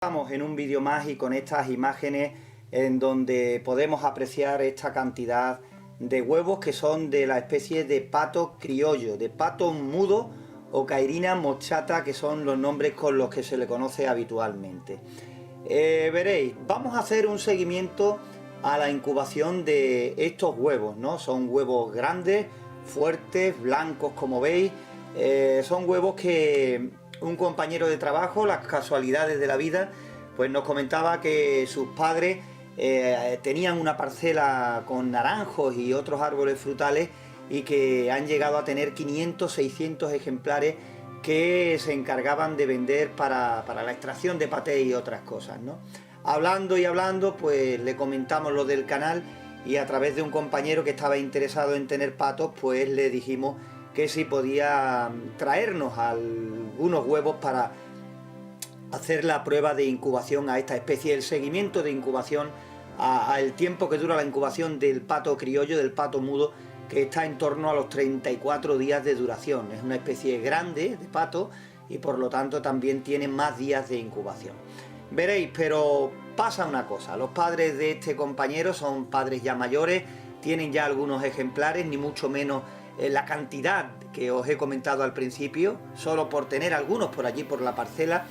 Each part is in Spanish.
Estamos en un vídeo más y con estas imágenes en donde podemos apreciar esta cantidad de huevos que son de la especie de pato criollo, de pato mudo o Cairina moschata, que son los nombres con los que se le conoce habitualmente. Veréis, vamos a hacer un seguimiento a la incubación de estos huevos, ¿no? Son huevos grandes, fuertes, blancos como veis. Son huevos que un compañero de trabajo, las casualidades de la vida, pues nos comentaba que sus padres tenían una parcela con naranjos y otros árboles frutales y que han llegado a tener 500, 600 ejemplares que se encargaban de vender para la extracción de paté y otras cosas, ¿no? Hablando y hablando, pues le comentamos lo del canal y a través de un compañero que estaba interesado en tener patos, pues le dijimos que si podía traernos algunos huevos para hacer la prueba de incubación a esta especie, el seguimiento de incubación al tiempo que dura la incubación del pato criollo, del pato mudo, que está en torno a los 34 días de duración. Es una especie grande de pato y por lo tanto también tiene más días de incubación. Veréis, pero pasa una cosa, los padres de este compañero son padres ya mayores, tienen ya algunos ejemplares, ni mucho menos la cantidad que os he comentado al principio, solo por tener algunos por allí por la parcela,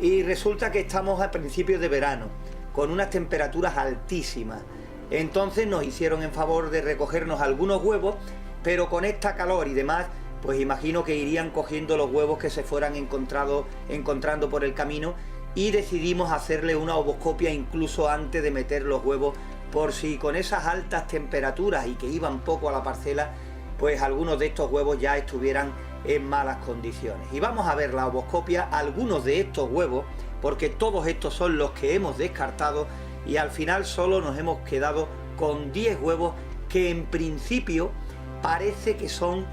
y resulta que estamos a principios de verano, con unas temperaturas altísimas. Entonces nos hicieron en favor de recogernos algunos huevos, pero con esta calor y demás, pues imagino que irían cogiendo los huevos que se fueran encontrando por el camino, y decidimos hacerle una ovoscopia incluso antes de meter los huevos, por si con esas altas temperaturas y que iban poco a la parcela, pues algunos de estos huevos ya estuvieran en malas condiciones. Y vamos a ver la ovoscopia, algunos de estos huevos, porque todos estos son los que hemos descartado y al final solo nos hemos quedado con 10 huevos que en principio parece que son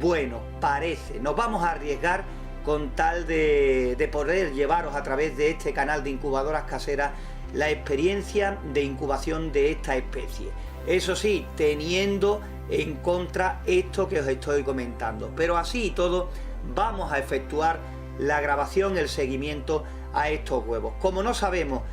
buenos, parece. Nos vamos a arriesgar con tal de poder llevaros a través de este canal de incubadoras caseras la experiencia de incubación de esta especie. Eso sí, teniendo en contra esto que os estoy comentando, pero así y todo vamos a efectuar la grabación, el seguimiento a estos huevos. Como no sabemos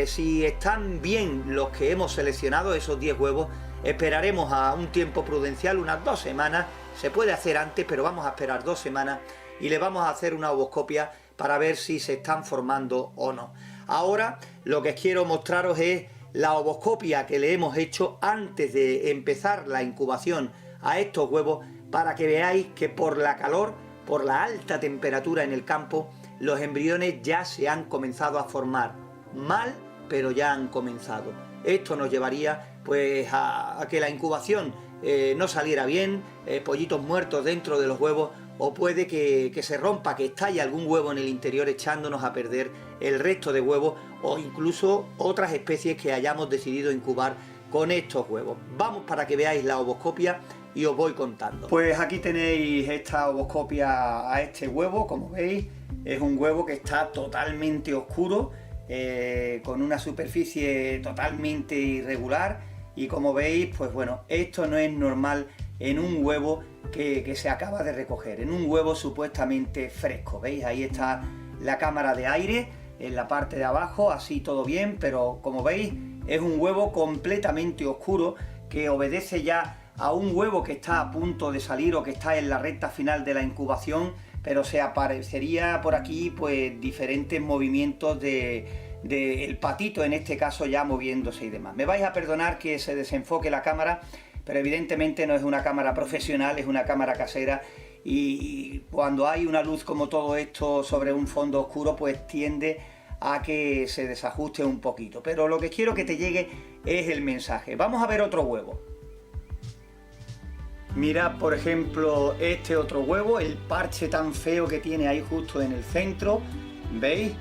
si están bien los que hemos seleccionado, esos 10 huevos, esperaremos a un tiempo prudencial, unas 2 semanas, se puede hacer antes, pero vamos a esperar 2 semanas y le vamos a hacer una ovoscopia para ver si se están formando o no. Ahora lo que quiero mostraros es la ovoscopia que le hemos hecho antes de empezar la incubación a estos huevos, para que veáis que por la calor, por la alta temperatura en el campo, los embriones ya se han comenzado a formar. Mal, pero ya han comenzado. Esto nos llevaría pues a que la incubación no saliera bien, pollitos muertos dentro de los huevos, o puede que se rompa, que estalle algún huevo en el interior echándonos a perder el resto de huevos, o incluso otras especies que hayamos decidido incubar con estos huevos. Vamos para que veáis la ovoscopia y os voy contando. Pues aquí tenéis esta ovoscopia a este huevo, como veis, es un huevo que está totalmente oscuro, con una superficie totalmente irregular, y como veis, pues bueno, esto no es normal en un huevo que se acaba de recoger, en un huevo supuestamente fresco. ¿Veis? Ahí está la cámara de aire en la parte de abajo, así todo bien, pero como veis es un huevo completamente oscuro que obedece ya a un huevo que está a punto de salir o que está en la recta final de la incubación, pero se aparecería por aquí pues diferentes movimientos del patito, en este caso ya moviéndose y demás. Me vais a perdonar que se desenfoque la cámara, pero evidentemente no es una cámara profesional, es una cámara casera, y cuando hay una luz como todo esto sobre un fondo oscuro, pues tiende a que se desajuste un poquito. Pero lo que quiero que te llegue es el mensaje. Vamos a ver otro huevo. Mirad, por ejemplo, este otro huevo, el parche tan feo que tiene ahí justo en el centro. ¿Veis?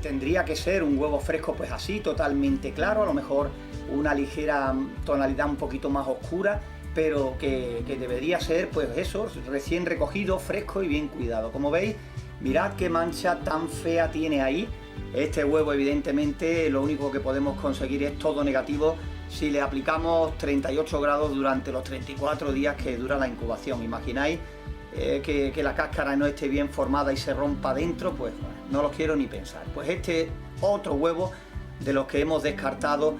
Tendría que ser un huevo fresco pues así, totalmente claro, a lo mejor una ligera tonalidad un poquito más oscura, pero que debería ser pues eso, recién recogido, fresco y bien cuidado. Como veis, mirad qué mancha tan fea tiene ahí. Este huevo evidentemente lo único que podemos conseguir es todo negativo si le aplicamos 38 grados durante los 34 días que dura la incubación. Imagináis que la cáscara no esté bien formada y se rompa dentro, pues bueno, no los quiero ni pensar. Pues este otro huevo de los que hemos descartado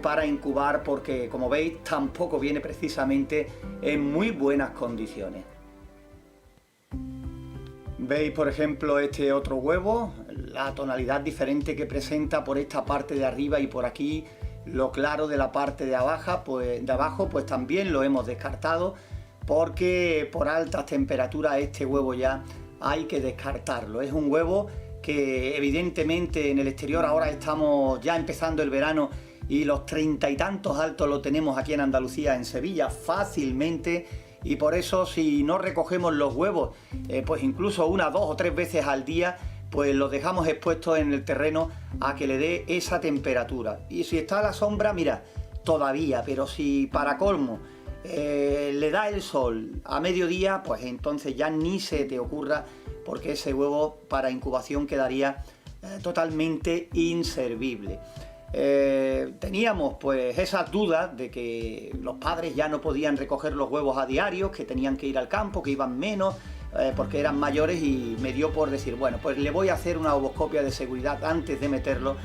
para incubar, porque como veis tampoco viene precisamente en muy buenas condiciones. Veis por ejemplo este otro huevo, la tonalidad diferente que presenta por esta parte de arriba y por aquí lo claro de la parte de abajo, pues también lo hemos descartado, porque por altas temperaturas este huevo ya hay que descartarlo. Es un huevo que evidentemente en el exterior ahora estamos ya empezando el verano y los 30 y tantos altos lo tenemos aquí en Andalucía, en Sevilla, fácilmente, y por eso si no recogemos los huevos, pues incluso 1, 2 o 3 veces al día, pues los dejamos expuestos en el terreno a que le dé esa temperatura. Y si está a la sombra, mira, todavía, pero si para colmo le da el sol a mediodía, pues entonces ya ni se te ocurra, porque ese huevo para incubación quedaría totalmente inservible. Teníamos pues esas dudas de que los padres ya no podían recoger los huevos a diario, que tenían que ir al campo, que iban menos, porque eran mayores, y me dio por decir, bueno, pues le voy a hacer una ovoscopia de seguridad antes de meterlo,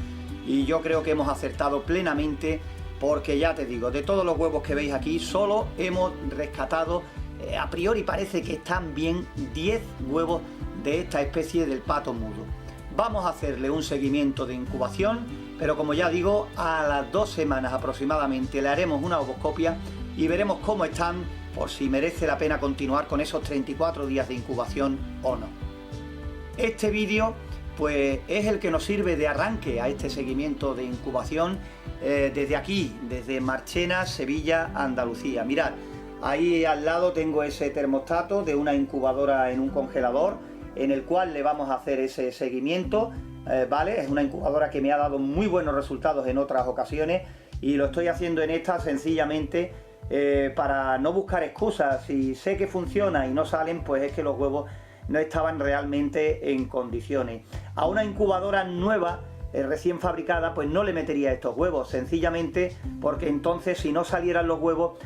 y yo creo que hemos acertado plenamente, porque ya te digo, de todos los huevos que veis aquí, solo hemos rescatado, a priori parece que están bien, 10 huevos de esta especie del pato mudo. Vamos a hacerle un seguimiento de incubación, pero como ya digo, a las 2 semanas aproximadamente le haremos una ovoscopia y veremos cómo están, por si merece la pena continuar con esos 34 días de incubación o no. Este vídeo pues es el que nos sirve de arranque a este seguimiento de incubación desde aquí, desde Marchena, Sevilla, Andalucía. Mirad, ahí al lado tengo ese termostato de una incubadora en un congelador, en el cual le vamos a hacer ese seguimiento, ¿vale? Es una incubadora que me ha dado muy buenos resultados en otras ocasiones, y lo estoy haciendo en esta sencillamente para no buscar excusas. Si sé que funciona y no salen, pues es que los huevos no estaban realmente en condiciones. A una incubadora nueva, recién fabricada, pues no le metería estos huevos, sencillamente porque entonces si no salieran los huevos,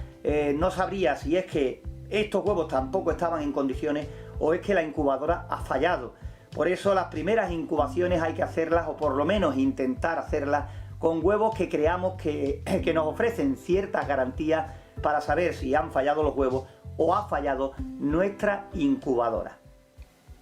no sabría si es que estos huevos tampoco estaban en condiciones o es que la incubadora ha fallado. Por eso las primeras incubaciones hay que hacerlas, o por lo menos intentar hacerlas, con huevos que creamos que nos ofrecen ciertas garantías para saber si han fallado los huevos o ha fallado nuestra incubadora.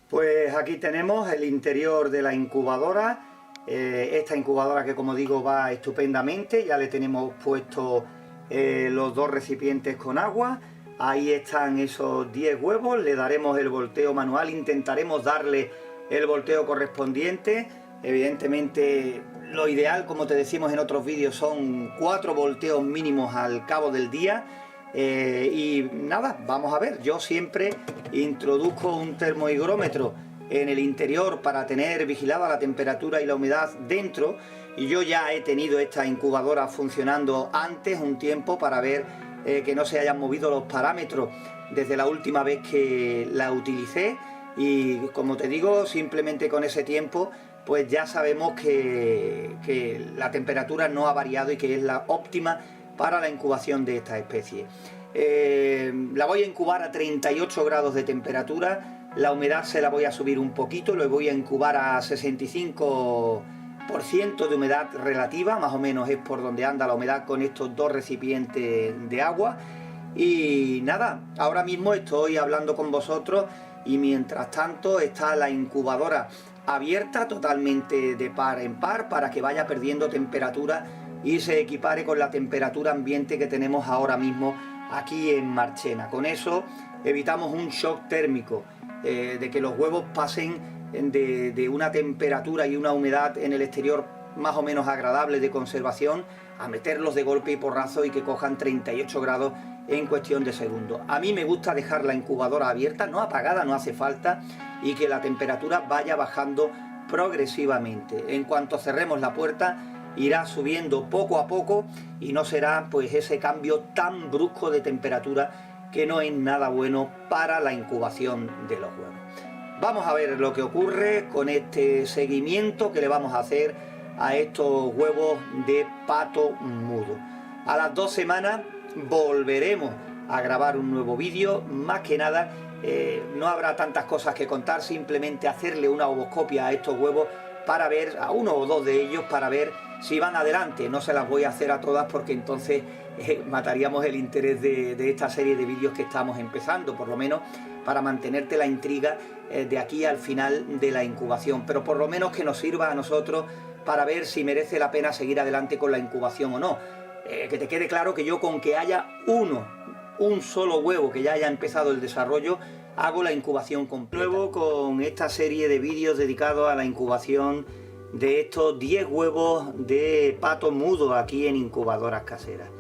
Pues aquí tenemos el interior de la incubadora. Esta incubadora que, como digo, va estupendamente. Ya le tenemos puesto los 2 recipientes con agua. Ahí están esos 10 huevos. Le daremos el volteo manual. Intentaremos darle el volteo correspondiente. Evidentemente lo ideal, como te decimos en otros vídeos, son 4 volteos mínimos al cabo del día. Y nada, vamos a ver. Yo siempre introduzco un termohigrómetro en el interior para tener vigilada la temperatura y la humedad dentro, y yo ya he tenido esta incubadora funcionando antes un tiempo para ver que no se hayan movido los parámetros desde la última vez que la utilicé, y como te digo, simplemente con ese tiempo pues ya sabemos que la temperatura no ha variado y que es la óptima para la incubación de esta especie. La voy a incubar a 38 grados de temperatura, la humedad se la voy a subir un poquito, lo voy a incubar a 65% de humedad relativa, más o menos es por donde anda la humedad con estos 2 recipientes de agua. Y nada, ahora mismo estoy hablando con vosotros y mientras tanto está la incubadora abierta totalmente de par en par para que vaya perdiendo temperatura y se equipare con la temperatura ambiente que tenemos ahora mismo aquí en Marchena. Con eso evitamos un shock térmico, de que los huevos pasen de una temperatura y una humedad en el exterior más o menos agradable de conservación a meterlos de golpe y porrazo y que cojan 38 grados en cuestión de segundos. A mí me gusta dejar la incubadora abierta, no apagada, no hace falta, y que la temperatura vaya bajando progresivamente. En cuanto cerremos la puerta, irá subiendo poco a poco y no será pues ese cambio tan brusco de temperatura que no es nada bueno para la incubación de los huevos. Vamos a ver lo que ocurre con este seguimiento que le vamos a hacer a estos huevos de pato mudo. A las 2 semanas volveremos a grabar un nuevo vídeo, más que nada no habrá tantas cosas que contar, simplemente hacerle una ovoscopia a estos huevos para ver, a uno o dos de ellos, para ver si van adelante. No se las voy a hacer a todas porque entonces mataríamos el interés de esta serie de vídeos que estamos empezando, por lo menos para mantenerte la intriga de aquí al final de la incubación, pero por lo menos que nos sirva a nosotros para ver si merece la pena seguir adelante con la incubación o no. Que te quede claro que yo con que haya un solo huevo que ya haya empezado el desarrollo, hago la incubación completa. Luego con esta serie de vídeos dedicados a la incubación de estos 10 huevos de pato mudo aquí en Incubadoras Caseras.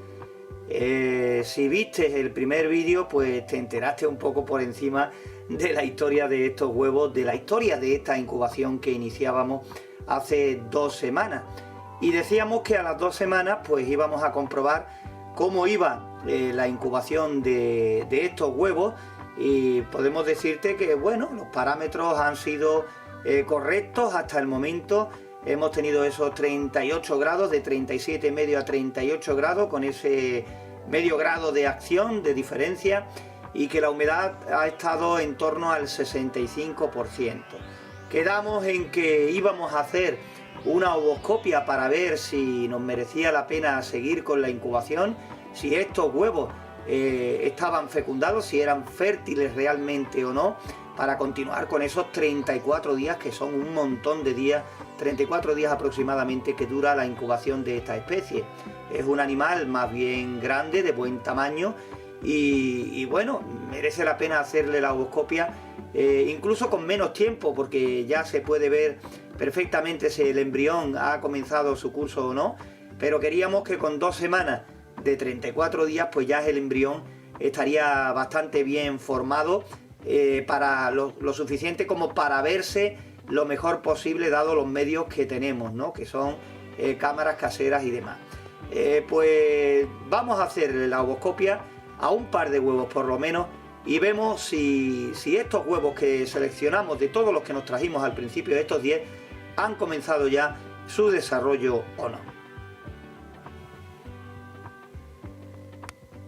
Si viste el primer vídeo, pues te enteraste un poco por encima de la historia de estos huevos, de la historia de esta incubación que iniciábamos hace 2 semanas. Y decíamos que a las 2 semanas pues íbamos a comprobar cómo iba la incubación de estos huevos, y podemos decirte que bueno, los parámetros han sido correctos hasta el momento. Hemos tenido esos 38 grados, de 37,5 a 38 grados, con ese medio grado de acción, de diferencia, y que la humedad ha estado en torno al 65%. Quedamos en que íbamos a hacer una ovoscopia para ver si nos merecía la pena seguir con la incubación, si estos huevos estaban fecundados, si eran fértiles realmente o no, para continuar con esos 34 días, que son un montón de días, 34 días aproximadamente que dura la incubación de esta especie. Es un animal más bien grande, de buen tamaño, y bueno, merece la pena hacerle la ovoscopia, incluso con menos tiempo, porque ya se puede ver perfectamente si el embrión ha comenzado su curso o no, pero queríamos que con 2 semanas de 34 días pues ya el embrión estaría bastante bien formado, para lo suficiente como para verse lo mejor posible dado los medios que tenemos, ¿no? Que son cámaras caseras y demás. Pues vamos a hacer la ovoscopia a un par de huevos por lo menos, y vemos si estos huevos que seleccionamos de todos los que nos trajimos al principio, de estos 10, han comenzado ya su desarrollo o no.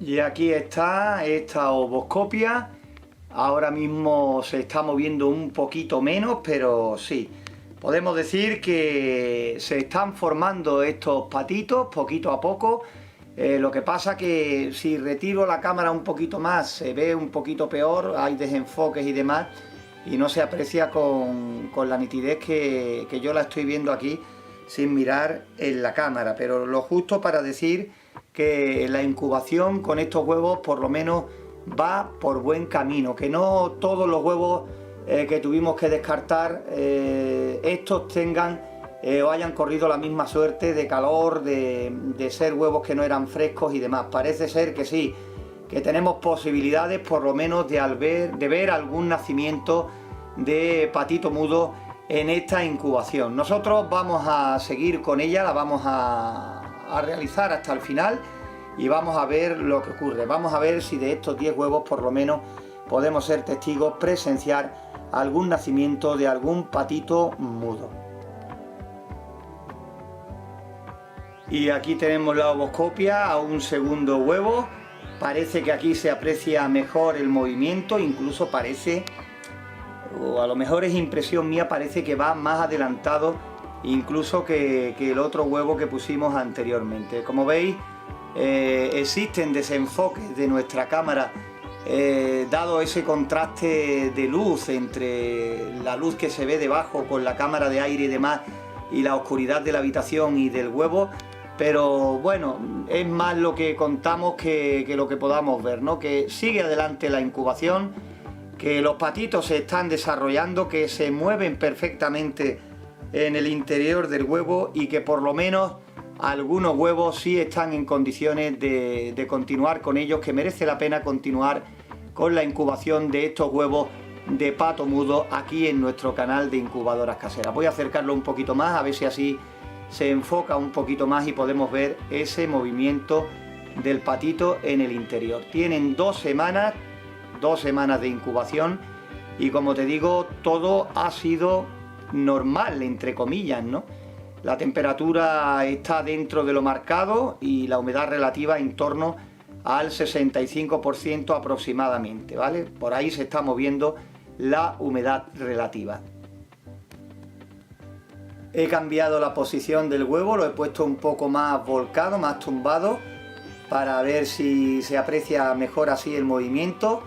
Y aquí está esta ovoscopia. Ahora mismo se está moviendo un poquito menos, pero sí, podemos decir que se están formando estos patitos poquito a poco. Lo que pasa que si retiro la cámara un poquito más se ve un poquito peor, hay desenfoques y demás, y no se aprecia con la nitidez que yo la estoy viendo aquí sin mirar en la cámara, pero lo justo para decir que la incubación con estos huevos por lo menos va por buen camino, que no todos los huevos que tuvimos que descartar, estos tengan o hayan corrido la misma suerte de calor, de ser huevos que no eran frescos y demás. Parece ser que sí, que tenemos posibilidades por lo menos de ver algún nacimiento de patito mudo en esta incubación. Nosotros vamos a seguir con ella, la vamos a realizar hasta el final y vamos a ver lo que ocurre. Vamos a ver si de estos 10 huevos por lo menos podemos ser testigos, presenciar algún nacimiento de algún patito mudo. Y aquí tenemos la ovoscopia a un segundo huevo. Parece que aquí se aprecia mejor el movimiento, incluso parece, o a lo mejor es impresión mía, parece que va más adelantado incluso que el otro huevo que pusimos anteriormente. Como veis, existen desenfoques de nuestra cámara, dado ese contraste de luz entre la luz que se ve debajo con la cámara de aire y demás, y la oscuridad de la habitación y del huevo. Pero bueno, es más lo que contamos que lo que podamos ver, ¿no? Que sigue adelante la incubación, que los patitos se están desarrollando, que se mueven perfectamente en el interior del huevo, y que por lo menos algunos huevos sí están en condiciones de continuar con ellos, que merece la pena continuar con la incubación de estos huevos de pato mudo aquí en nuestro canal de Incubadoras Caseras. Voy a acercarlo un poquito más, a ver si así se enfoca un poquito más y podemos ver ese movimiento del patito en el interior. Tienen 2 semanas de incubación, y como te digo, todo ha sido normal, entre comillas, ¿no? La temperatura está dentro de lo marcado y la humedad relativa en torno al 65% aproximadamente, ¿vale? Por ahí se está moviendo la humedad relativa. He cambiado la posición del huevo, lo he puesto un poco más volcado, más tumbado, para ver si se aprecia mejor así el movimiento.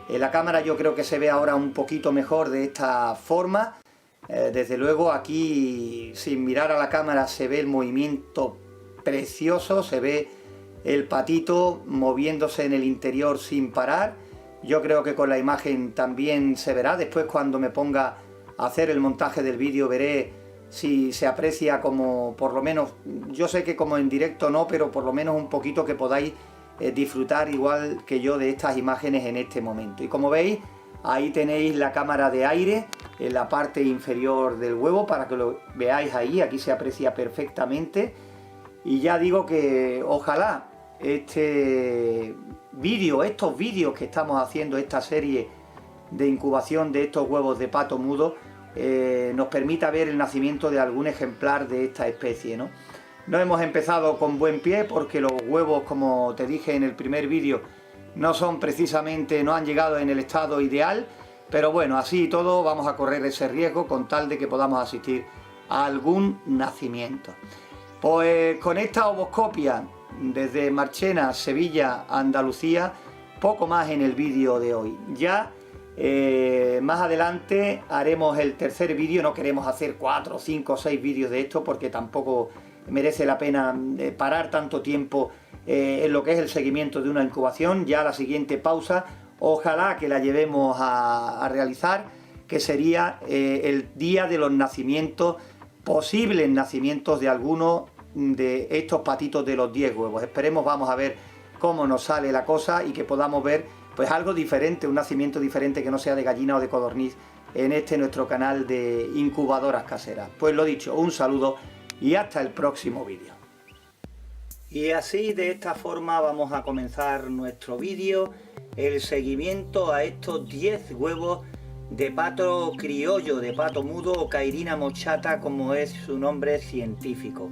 En la cámara yo creo que se ve ahora un poquito mejor de esta forma. Desde luego aquí, sin mirar a la cámara, se ve el movimiento precioso, se ve el patito moviéndose en el interior sin parar. Yo creo que con la imagen también se verá. Después, cuando me ponga a hacer el montaje del vídeo, veré si se aprecia como, por lo menos, yo sé que como en directo no, pero por lo menos un poquito que podáis disfrutar igual que yo de estas imágenes en este momento. Y como veis, ahí tenéis la cámara de aire en la parte inferior del huevo para que lo veáis ahí. Aquí se aprecia perfectamente. Y ya digo que ojalá este vídeo, estos vídeos que estamos haciendo, esta serie de incubación de estos huevos de pato mudo, nos permita ver el nacimiento de algún ejemplar de esta especie, ¿no? No hemos empezado con buen pie porque los huevos, como te dije en el primer vídeo, no son precisamente, no han llegado en el estado ideal, pero bueno, así y todo vamos a correr ese riesgo con tal de que podamos asistir a algún nacimiento. Pues con esta ovoscopia desde Marchena, Sevilla, Andalucía, poco más en el vídeo de hoy. Ya más adelante haremos el tercer vídeo. No queremos hacer 4, 5, 6 vídeos de esto porque tampoco merece la pena parar tanto tiempo en lo que es el seguimiento de una incubación. Ya la siguiente pausa, ojalá que la llevemos a realizar, que sería el día de los nacimientos, posibles nacimientos de algunos de estos patitos de los 10 huevos. Esperemos, vamos a ver cómo nos sale la cosa y que podamos ver pues algo diferente, un nacimiento diferente que no sea de gallina o de codorniz en este nuestro canal de incubadoras caseras. Pues lo dicho, un saludo y hasta el próximo vídeo. Y así, de esta forma, vamos a comenzar nuestro vídeo, el seguimiento a estos 10 huevos de pato criollo, de pato mudo o Cairina mochata, como es su nombre científico.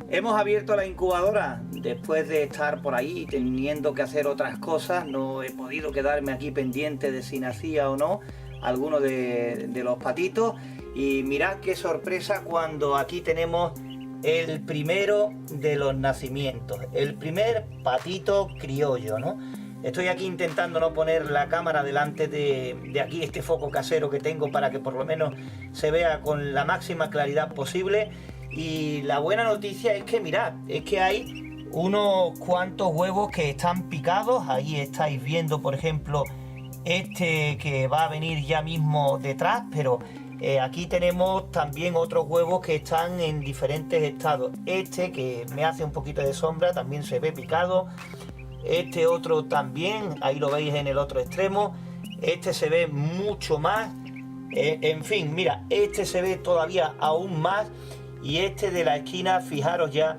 Hemos abierto la incubadora después de estar por ahí teniendo que hacer otras cosas. No he podido quedarme aquí pendiente de si nacía o no alguno de los patitos. Y mirad qué sorpresa cuando aquí tenemos el primero de los nacimientos, el primer patito criollo, ¿no? Estoy aquí intentando no poner la cámara delante de aquí, este foco casero que tengo, para que por lo menos se vea con la máxima claridad posible. Y la buena noticia es que mirad, es que hay unos cuantos huevos que están picados. Ahí estáis viendo, por ejemplo, este que va a venir ya mismo detrás, pero aquí tenemos también otros huevos que están en diferentes estados. Este que me hace un poquito de sombra también se ve picado. Este otro también, ahí lo veis en el otro extremo. Este se ve mucho más. En fin, mira, este se ve todavía aún más. Y este de la esquina, fijaros ya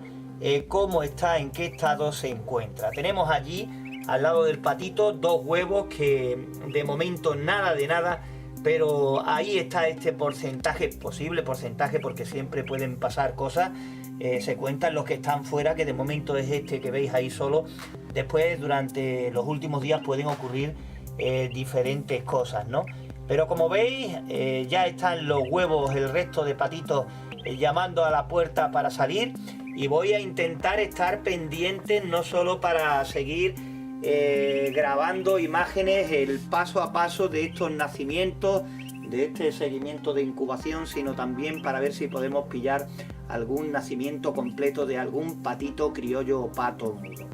cómo está, en qué estado se encuentra. Tenemos allí, al lado del patito, 2 huevos que de momento nada de nada, pero ahí está este porcentaje, posible porcentaje, porque siempre pueden pasar cosas. Se cuentan los que están fuera, que de momento es este que veis ahí solo. Después, durante los últimos días pueden ocurrir diferentes cosas, ¿no? Pero como veis, ya están los huevos, el resto de patitos llamando a la puerta para salir, y voy a intentar estar pendiente no solo para seguir grabando imágenes, el paso a paso de estos nacimientos, de este seguimiento de incubación, sino también para ver si podemos pillar algún nacimiento completo de algún patito criollo o pato mudo.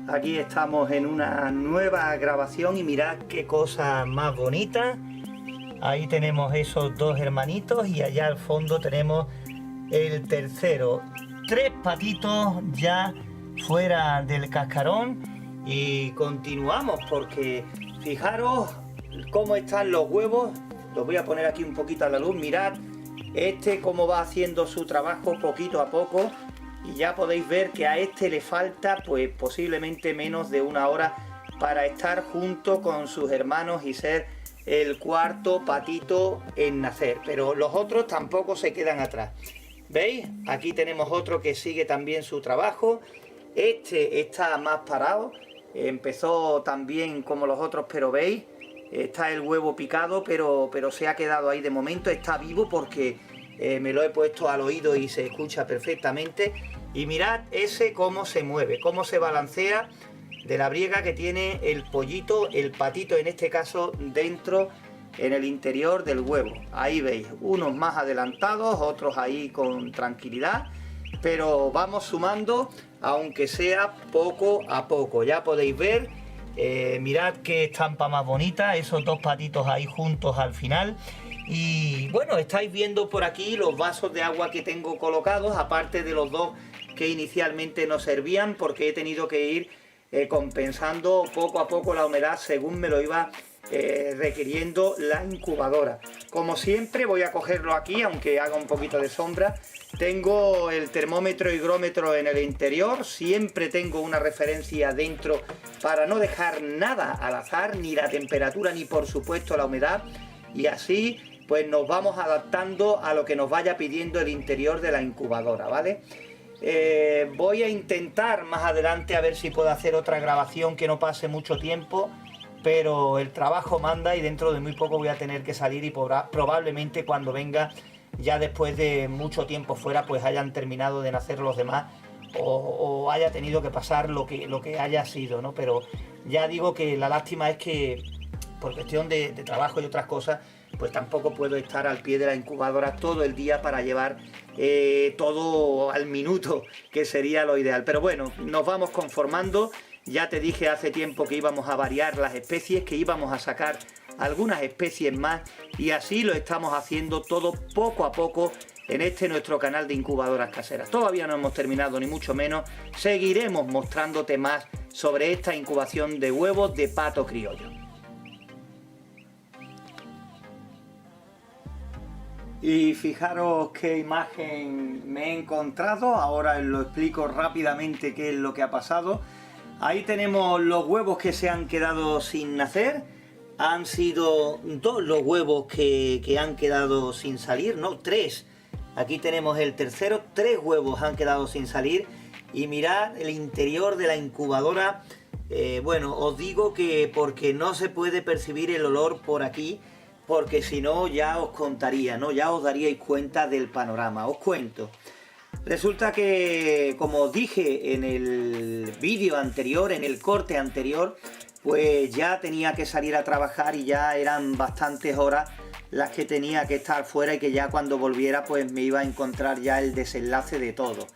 Aquí estamos en una nueva grabación y mirad qué cosa más bonita. Ahí tenemos esos 2 hermanitos y allá al fondo tenemos el tercero. 3 patitos ya fuera del cascarón y continuamos, porque fijaros cómo están los huevos. Los voy a poner aquí un poquito a la luz. Mirad este cómo va haciendo su trabajo poquito a poco. Y ya podéis ver que a este le falta pues posiblemente menos de 1 hora para estar junto con sus hermanos y ser el cuarto patito en nacer, pero los otros tampoco se quedan atrás. ¿Veis? Aquí tenemos otro que sigue también su trabajo. Este está más parado, empezó también como los otros, pero veis, está el huevo picado, pero se ha quedado ahí de momento. Está vivo porque me lo he puesto al oído y se escucha perfectamente. Y mirad ese cómo se mueve, cómo se balancea de la briega que tiene el pollito, el patito en este caso, dentro, en el interior del huevo. Ahí veis, unos más adelantados, otros ahí con tranquilidad, pero vamos sumando, aunque sea poco a poco. Ya podéis ver, mirad qué estampa más bonita, esos dos patitos ahí juntos al final. Y bueno, estáis viendo por aquí los vasos de agua que tengo colocados, aparte de los dos que inicialmente no servían, porque he tenido que ir compensando poco a poco la humedad según me lo iba requiriendo la incubadora. Como siempre voy a cogerlo aquí, aunque haga un poquito de sombra. Tengo el termómetro y higrómetro en el interior, siempre tengo una referencia dentro para no dejar nada al azar, ni la temperatura ni por supuesto la humedad, y así pues nos vamos adaptando a lo que nos vaya pidiendo el interior de la incubadora, ¿vale? Voy a intentar más adelante a ver si puedo hacer otra grabación que no pase mucho tiempo, pero el trabajo manda y dentro de muy poco voy a tener que salir y probablemente cuando venga ya después de mucho tiempo fuera pues hayan terminado de nacer los demás o haya tenido que pasar lo que haya sido, ¿no? Pero ya digo que la lástima es que por cuestión de trabajo y otras cosas pues tampoco puedo estar al pie de la incubadora todo el día para llevar todo al minuto, que sería lo ideal. Pero bueno, nos vamos conformando. Ya te dije hace tiempo que íbamos a variar las especies, que íbamos a sacar algunas especies más, y así lo estamos haciendo todo poco a poco en este nuestro canal de incubadoras caseras. Todavía no hemos terminado ni mucho menos, seguiremos mostrándote más sobre esta incubación de huevos de pato criollo. Y fijaros qué imagen me he encontrado, ahora os lo explico rápidamente qué es lo que ha pasado. Ahí tenemos los huevos que se han quedado sin nacer, han sido dos los huevos que han quedado sin salir, no, tres. Aquí tenemos el tercero, 3 huevos han quedado sin salir y mirad el interior de la incubadora. Bueno, os digo que porque no se puede percibir el olor por aquí, porque si no ya os contaría, ¿no? Ya os daríais cuenta del panorama. Os cuento. Resulta que, como os dije en el vídeo anterior, en el corte anterior, pues ya tenía que salir a trabajar y ya eran bastantes horas las que tenía que estar fuera y que ya cuando volviera pues me iba a encontrar ya el desenlace de todo.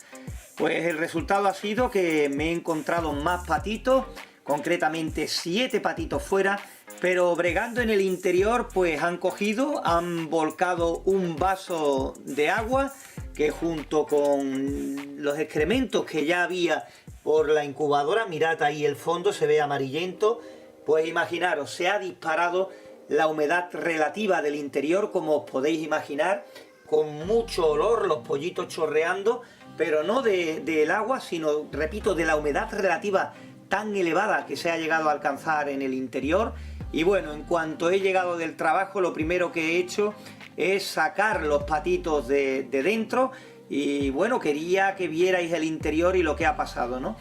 Pues el resultado ha sido que me he encontrado más patitos, concretamente 7 patitos fuera, pero bregando en el interior pues han cogido, han volcado un vaso de agua que junto con los excrementos que ya había por la incubadora, mirad ahí el fondo se ve amarillento, pues imaginaros, se ha disparado la humedad relativa del interior, como os podéis imaginar, con mucho olor, los pollitos chorreando, pero no del agua, sino, repito, de la humedad relativa tan elevada que se ha llegado a alcanzar en el interior. Y bueno, en cuanto he llegado del trabajo, lo primero que he hecho es sacar los patitos de dentro y bueno, quería que vierais el interior y lo que ha pasado, ¿no?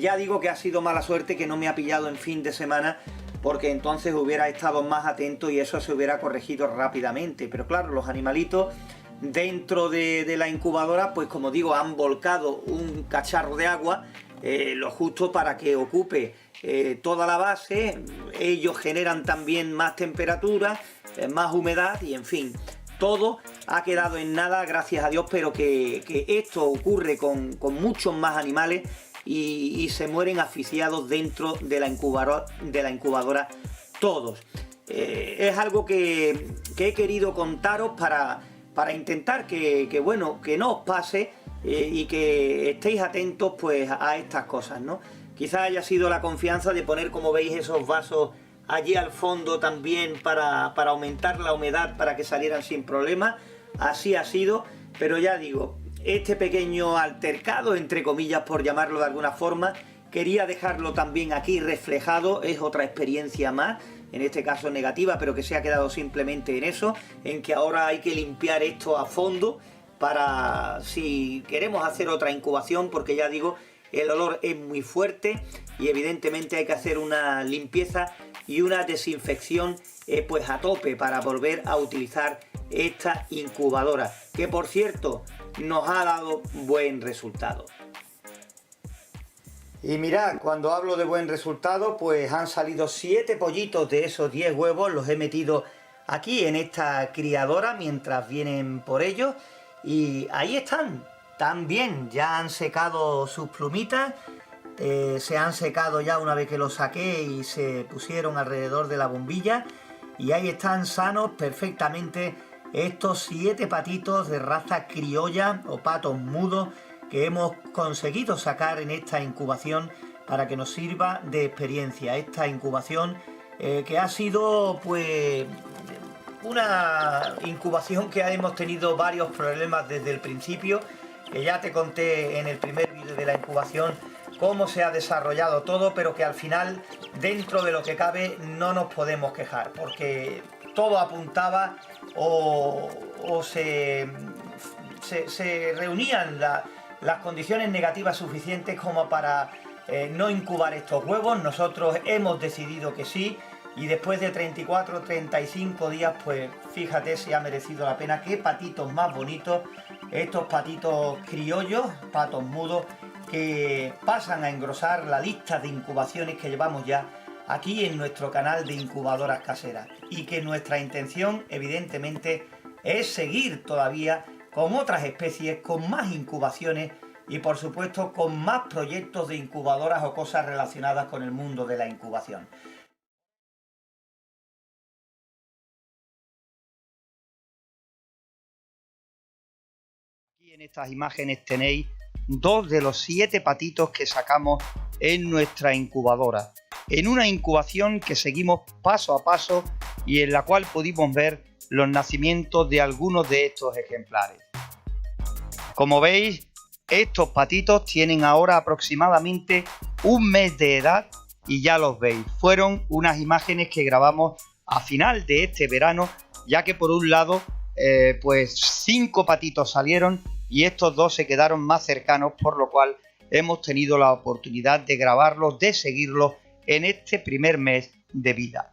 Ya digo que ha sido mala suerte que no me ha pillado en fin de semana, porque entonces hubiera estado más atento y eso se hubiera corregido rápidamente. Pero claro, los animalitos dentro de la incubadora, pues como digo, han volcado un cacharro de agua, lo justo para que ocupe toda la base. Ellos generan también más temperatura, más humedad y en fin, todo ha quedado en nada, gracias a Dios, pero que esto ocurre con muchos más animales y se mueren asfixiados dentro de la incubadora todos. Es algo que he querido contaros para intentar que bueno, que no os pase y que estéis atentos pues a estas cosas, ¿no? Quizás haya sido la confianza de poner, como veis, esos vasos allí al fondo también para aumentar la humedad, para que salieran sin problema. Así ha sido, pero ya digo, este pequeño altercado, entre comillas por llamarlo de alguna forma, quería dejarlo también aquí reflejado, es otra experiencia más. en este caso negativa, pero que se ha quedado simplemente en eso, en que ahora hay que limpiar esto a fondo para si queremos hacer otra incubación, porque ya digo, el olor es muy fuerte y evidentemente hay que hacer una limpieza y una desinfección pues a tope para volver a utilizar esta incubadora, que por cierto nos ha dado buen resultado. Y mirad, cuando hablo de buen resultado, pues han salido 7 pollitos de esos 10 huevos, los he metido aquí en esta criadora mientras vienen por ellos y ahí están, también ya han secado sus plumitas, se han secado ya una vez que los saqué y se pusieron alrededor de la bombilla y ahí están sanos perfectamente estos 7 patitos de raza criolla o patos mudos que hemos conseguido sacar en esta incubación para que nos sirva de experiencia. Esta incubación que ha sido pues una incubación que hemos tenido varios problemas desde el principio, que ya te conté en el primer vídeo de la incubación cómo se ha desarrollado todo, pero que al final, dentro de lo que cabe, no nos podemos quejar, porque todo apuntaba o se reunían las condiciones negativas suficientes como para no incubar estos huevos. Nosotros hemos decidido que sí, y después de 34 35 días, pues fíjate si ha merecido la pena. Qué patitos más bonitos, estos patitos criollos, patos mudos, que pasan a engrosar la lista de incubaciones que llevamos ya aquí en nuestro canal de incubadoras caseras, y que nuestra intención evidentemente es seguir todavía con otras especies, con más incubaciones y por supuesto con más proyectos de incubadoras o cosas relacionadas con el mundo de la incubación. Aquí en estas imágenes tenéis 2 de los 7 patitos que sacamos en nuestra incubadora, en una incubación que seguimos paso a paso y en la cual pudimos ver los nacimientos de algunos de estos ejemplares. Como veis, estos patitos tienen ahora aproximadamente un mes de edad y ya los veis. Fueron unas imágenes que grabamos a final de este verano, ya que por un lado pues 5 patitos salieron y estos 2 se quedaron más cercanos, por lo cual hemos tenido la oportunidad de grabarlos, de seguirlos en este primer mes de vida.